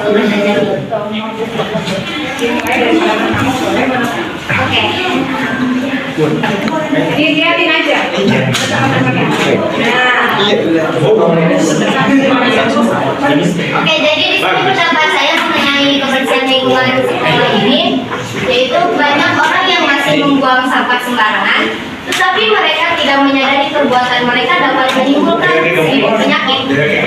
Oke. Dilihatin aja. Oke, jadi di sini pendapat saya mengenai kebersihan lingkungan sekolah ini, yaitu banyak orang yang masih membuang sampah sembarangan, tetapi mereka tidak menyadari perbuatan mereka dapat menimbulkan penyakit.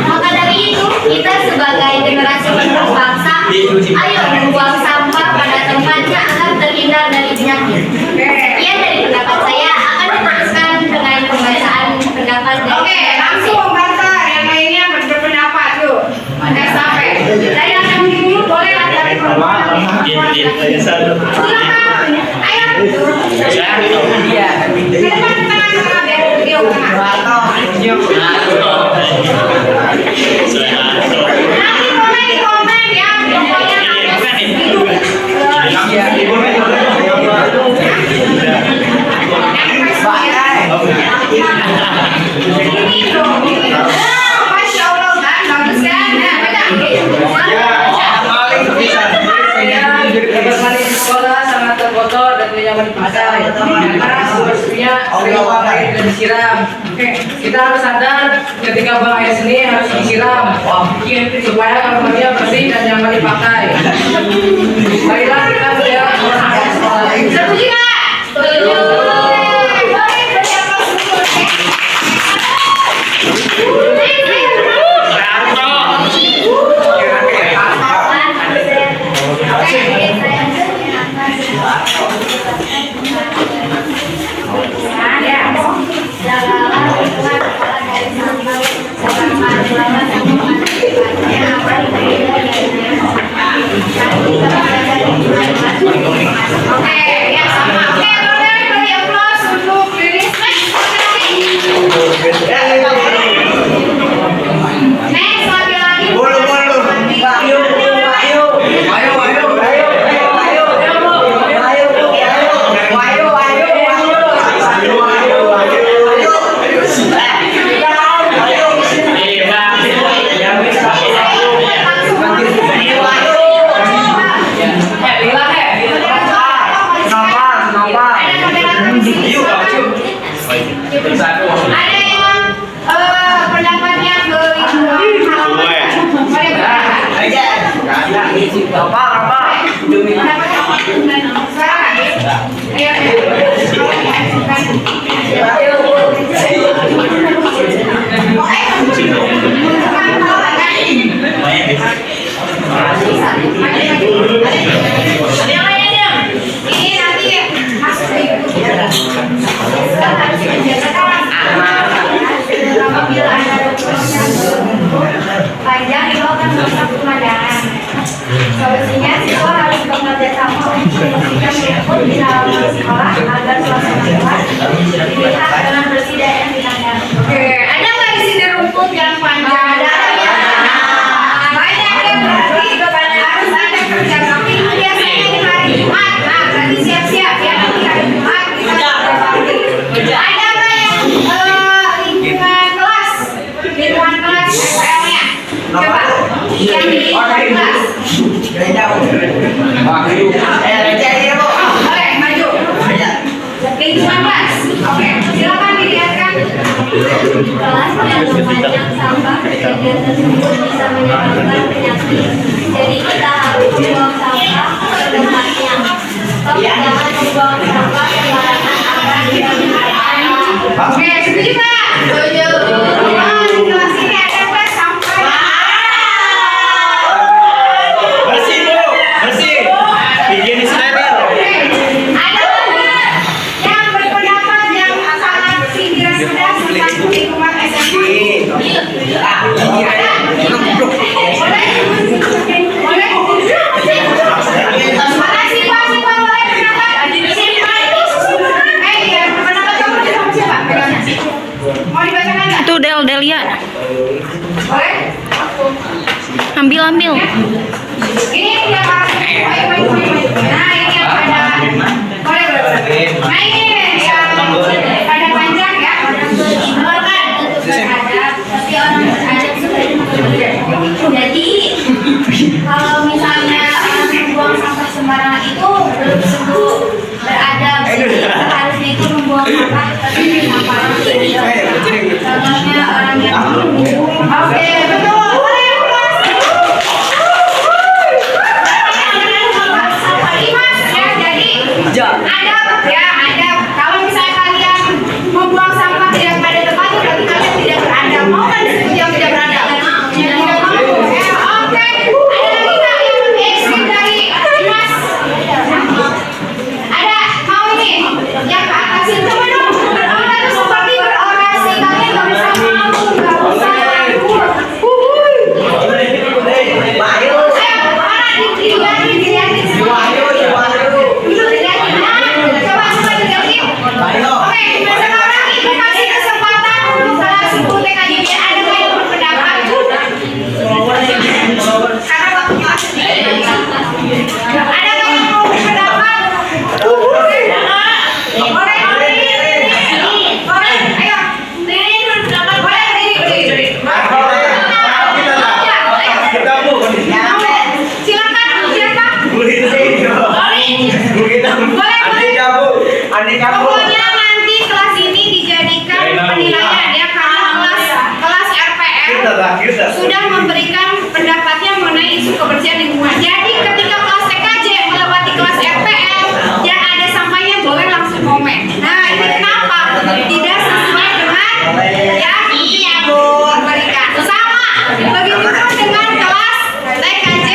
Maka dari itu, kita sebagai generasi penerus bangsa, ayo membuang sampah pada tempatnya agar terhindar dari penyakit. Sekian dari pendapat saya, akan diteruskan dengan pembacaan pendapat dari. Oke, langsung membaca yang lainnya berpendapat tuh. Ada sampai. Dari yang dulu boleh laki-laki perempuan. Silakan. Ayo. Iya. Tengah biar video tengah. Nanti boleh di komen ya. Pokoknya ini dong. Masya Allah kan, bagus kan? Nah, baca. Sekolah sangat terkotor dan tidak nyaman dipakai karena sumber-sumbernya sering air dan disiram. Kita harus sadar ketika buang air seni harus disiram supaya kamarnya bersih dan nyaman dipakai. Baiklah kita sudah melakukan sekolah ini. Setuju nggak? Setuju. Ada yang pendapatnya ini nanti masuk apabila ada dokumen yang panjang itu akan merusak pemandangan. Solusinya siswa harus bekerja sama untuk membersihkan rumput di halaman sekolah agar suasana kelas dilihat dengan bersih dan enak dipandang. Oke, ada nggak di sini rumput yang panjang? Ada ya. Banyak ya, berarti harus ada kerja bakti. Biasanya di hari Jumat. Nah, berarti siap-siap ya nanti hari Jumat kita kerja bakti. Ada nggak yang lingkungan kelas SPL-nya? Coba yang di kelas. Oke, maju. Lingkungan kelas. Oke, silakan dilihatkan. Kelas yang memandang sampah kejadian tersebut bisa menyebabkan penyakit. Jadi kita harus membuang sampah ke tempatnya. Jangan membuang sampah sembarangan agar tidak menyebabkan. Oke, setuju nggak? Setuju. Di kelas ini ada nggak sampah? Bersih bu, bersih. Bikin steril. Ada nggak yang berpendapat yang sangat sindiran sudah tentang lingkungan SMA? Ada? Boleh? Boleh? Mana siswa boleh pendapat? Siswa itu? Pendapat kamu siapa? Pokoknya nanti kelas ini dijadikan penilaian ya, karena kelas RPL sudah memberikan pendapatnya mengenai isu kebersihan lingkungan. Jadi ketika kelas TKJ melewati kelas RPL yang ada sampahnya boleh langsung komen. Nah ini kenapa? Tidak sesuai dengan yang diberikan. Sama begitu pun dengan kelas TKJ,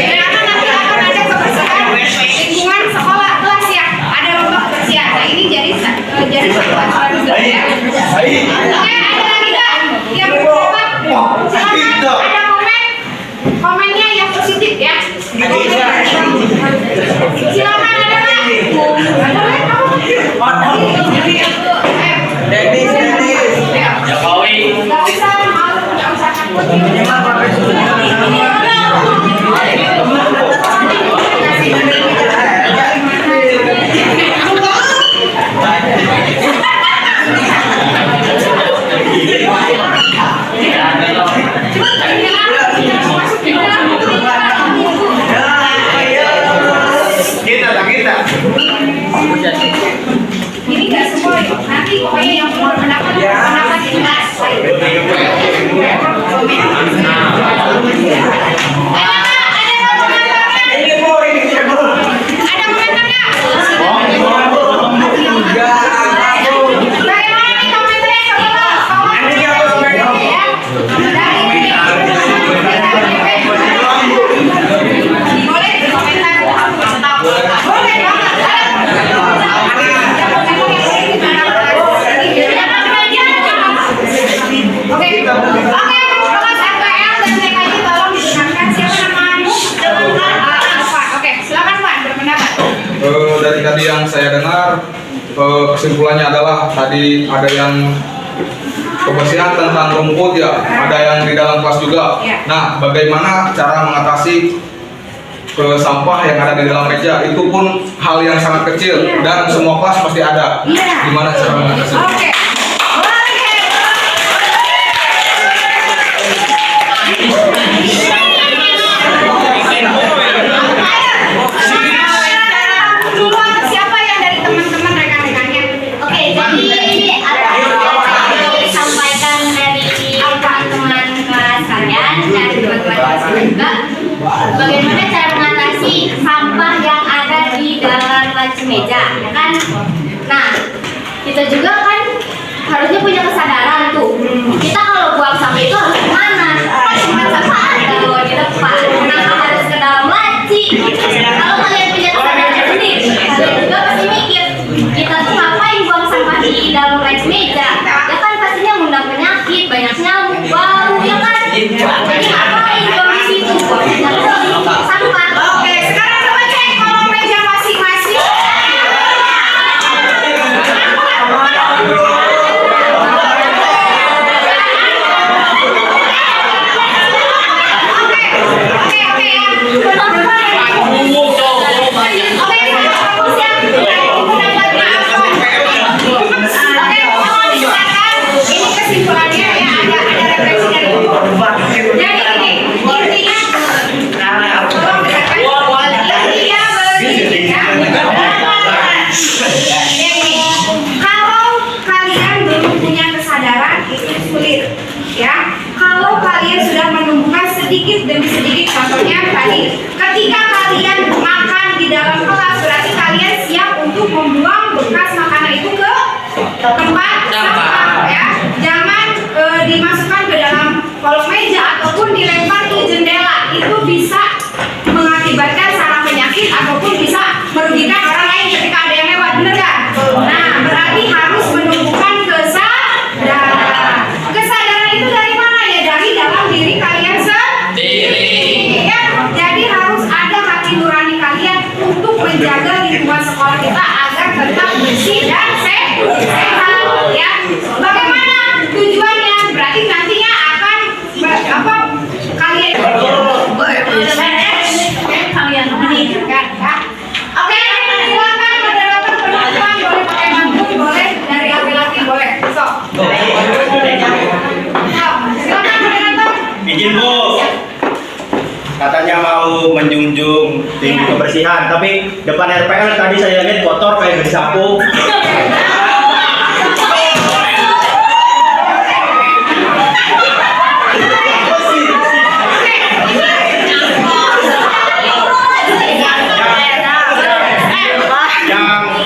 karena nanti akan ada kebersihan lingkungan sekolah kelas ya, ada lomba kebersihan. Nah ini jadi satu aturan juga ya. Oke, ada lagi nggak yang berpendapat? Silakan, ada komennya yang positif ya. Silakan, ada nggak? Jokowi. Nggak usah malu, nggak usah takut. Ini nggak semua, nanti pokoknya yang pendapat kita. Ada komentarnya? Bagaimana nih komentarnya? Boleh berkomentar. Boleh banget. Oke, kelas RPL dan TKJ tolong didengarkan. Siapa namanya? Oke, silakan Pak berpendapat. Dari tadi yang saya dengar, kesimpulannya adalah tadi ada yang kebersihan tentang rumput ya, ada yang di dalam kelas juga. Nah, bagaimana cara mengatasi sampah yang ada di dalam meja? Itu pun hal yang sangat kecil dan semua kelas pasti ada. Gimana cara mengatasi? Oke. Siapa yang dari teman-teman rekan-rekannya? Oke, jadi apa yang disampaikan dari teman-teman kelas kalian dan teman-teman kelas kita juga, bagaimana cara mengatasi sampah yang ada di dalam laci meja, ya kan? Nah, kita juga kan harusnya punya kesadaran tuh. Kita kalau buang sampah itu harus kemana? Kan cuma sampah ada loh di depan. Kenapa harus ke dalam laci? Kalau kalian punya kesadaran sendiri, kalian juga pasti mikir, kita tuh ngapain buang sampah di dalam laci meja? Ya kan pastinya mengundang penyakit, banyak nyamuk, bau, ya kan? Jadi ngapain buang di situ? Buang sampah. Oke, sekarang coba cek kolom meja masing-masing. Sedikit demi sedikit, contohnya tadi ketika kalian makan di dalam kelas berarti kalian siap untuk membuang bekas makanan itu ke tempat sampah ya, jangan dimasukkan ke dalam kolong meja ataupun dilempar ke jendela, itu bisa mengakibatkan sarang penyakit ataupun bisa merugikan orang lain ketika ada yang lewat, benar kan? Nah berarti harus menumbuhkan kesadaran itu dari mana ya, dari dalam diri kalian sendiri ya. Jadi harus ada hati nurani kalian untuk menjaga lingkungan sekolah kita agar tetap bersih dan sehat ya. Bagaimana tujuannya? Berarti nantinya akan kalian meningkatkan ya. Oke, silakan moderator penonton boleh pakai mangkuk, boleh dari laki-laki boleh. Silakan moderator. Izin Bu. Katanya katanya mau menjunjung tinggi kebersihan, tapi depan RPL tadi saya lihat kotor kayak disapu.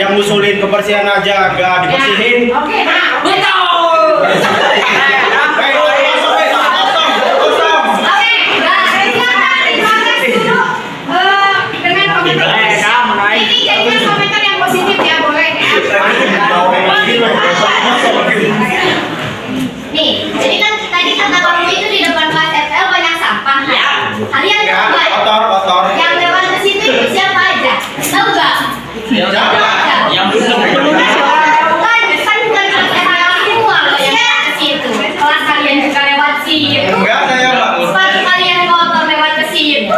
Yang ngusulin kebersihan aja gak dibersihin. Oke, nah, Betul. oke, silakan diprotes dulu dengan komentar. Ini jadinya komentar yang positif ya, boleh ya. Nih, jadi kan tadi kata kamu itu di depan kelas FL banyak sampah. Kalian tahu nggak? Kotor. Yang lewat ke situ itu siapa aja? Tahu nggak? Yang belum. Kan bukan kelas FL semua loh yang lewat ke situ. Kelas kalian juga lewat situ. Enggak saya Mbak. Sepatu kalian kotor lewat ke situ.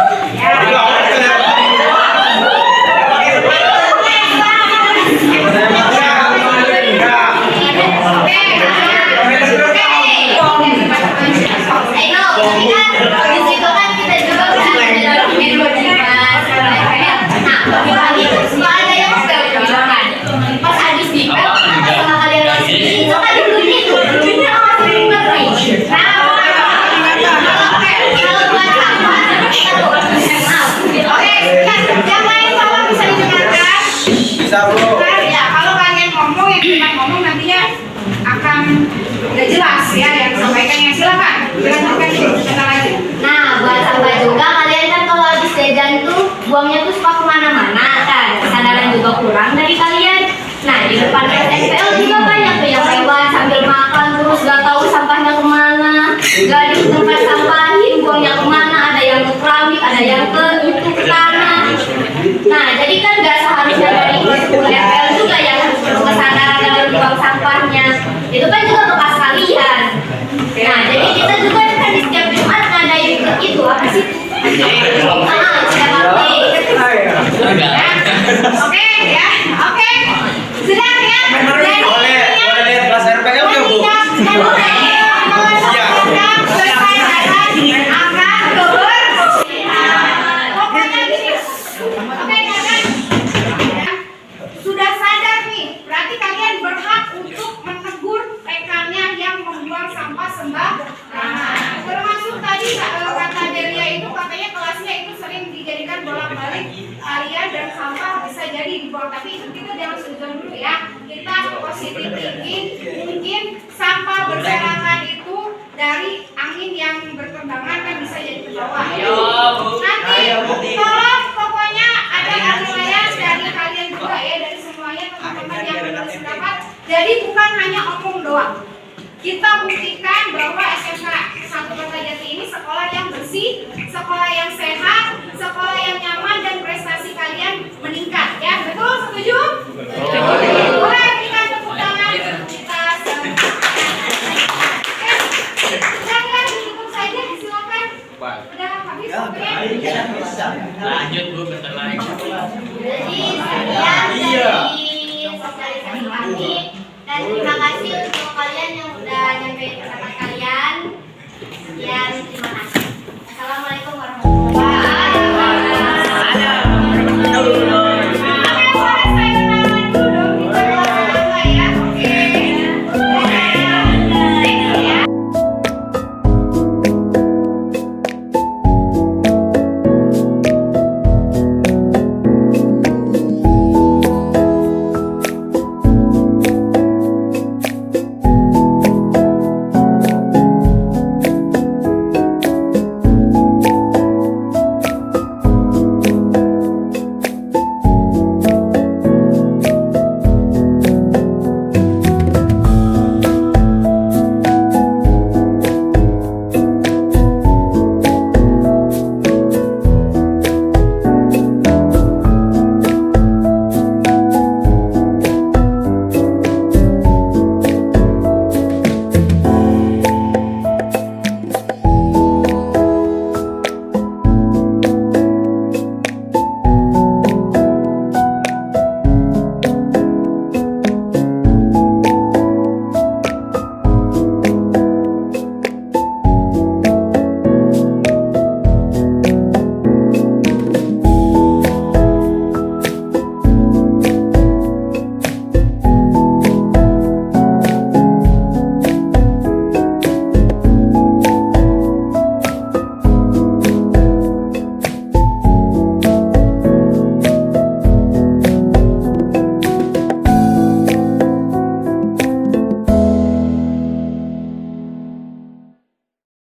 Bisa bro. Ya, kalau kalian ngomong yang kita ngomong nantinya akan nggak jelas ya yang sampaikannya. Silakan dilanjutkan sebentar aja. Nah, buat sampah juga kalian kan kalau habis jajan tuh buangnya tuh suka kemana-mana kan, kesadaran juga kurang dari kalian. Nah, di depan SPL juga banyak tuh yang lewat sambil makan terus gak tahu sampahnya kemana, gak di tempat sampahin, buangnya kemana, ada yang ke keramik, ada yang ke itu ke tanah. Nah, jadi kan gak seharusnya dari SPL juga yang harus perlu kesadaran dalam buang sampahnya. Itu kan juga bekas kalian. Nah, jadi kita juga kan di setiap Jumat ngadain itu apa sih? Oke ya, oke. Sudah ya. Boleh lihat kelas RPL ya Bu? Sudah sadar nih, berarti kalian berhak untuk menegur rekannya yang membuang sampah sembarangan. Termasuk tadi kata Delia itu katanya kelasnya itu sering dijadikan bolak-balik area dan sampah bisa jadi dibuang. Tapi itu kita jangan suzon dulu ya. Kita positif thinking, mungkin sampah berserakan itu dari angin yang berterbangan kan bisa jadi ke bawah. Nanti tolong pokoknya ada penilaian dari kalian juga ya, dari semuanya teman-teman yang menulis pendapat. Jadi bukan hanya omong doang. Kita buktikan bahwa SMK 1 Kertajati ini sekolah yang bersih, sekolah yang sehat, sekolah yang nyaman dan prestasi kalian meningkat ya.